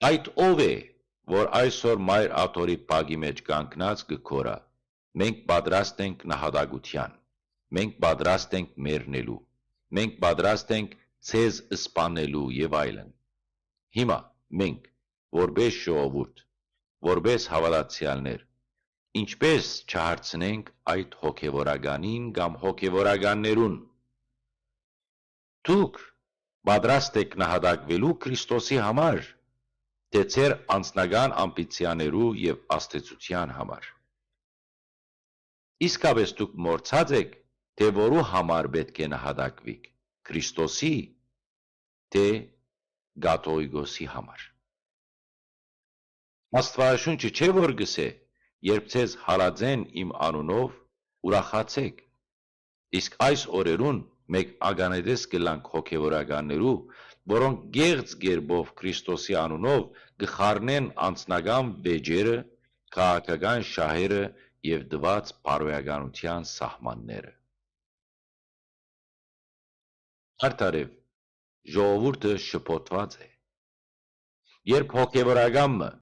Այդ ով է, որ այսօր մայր աթորի պագի մեջ կանգնած կքորա, մենք պատրաստ ենք նահատակության, մենք պատրաստ ենք մեռնելու, մենք պատրաստ ենք ցեզ սպանելու եւ այլն։ Հիմա մենք, որպես ժողովուրդ, որպես հավատացյալներ, ինչպես չհարցնենք այդ հոգևորականին կամ հոգևորականներուն. Դուք պատրաստ եք նահատակվելու Քրիստոսի համար, թե ձեր անձնական ամբիցիաներու եւ աստեցության համար։ Իսկապես դուք մորցած եք, թե որու համար պետք է նահատակվիք, Քրիստոսի, թե Գաթողիկոսի համար։ Աստվածաշունչը չէ որ գսե, երբ ձեզ հալածեն իմ անունով, ուրախացեք։ Իսկ այս օրերուն մեկ ականետես կլանք հոգևորականներու, որոնք գեղձ գերբով Քրիստոսի անունով կխառնեն անձնական վեճերը, քաղաքական շահերը եւ դված բարոյականության սահմանները։ Արդարև ժողովուրդը շփոթված է։ Երբ հոգևորականը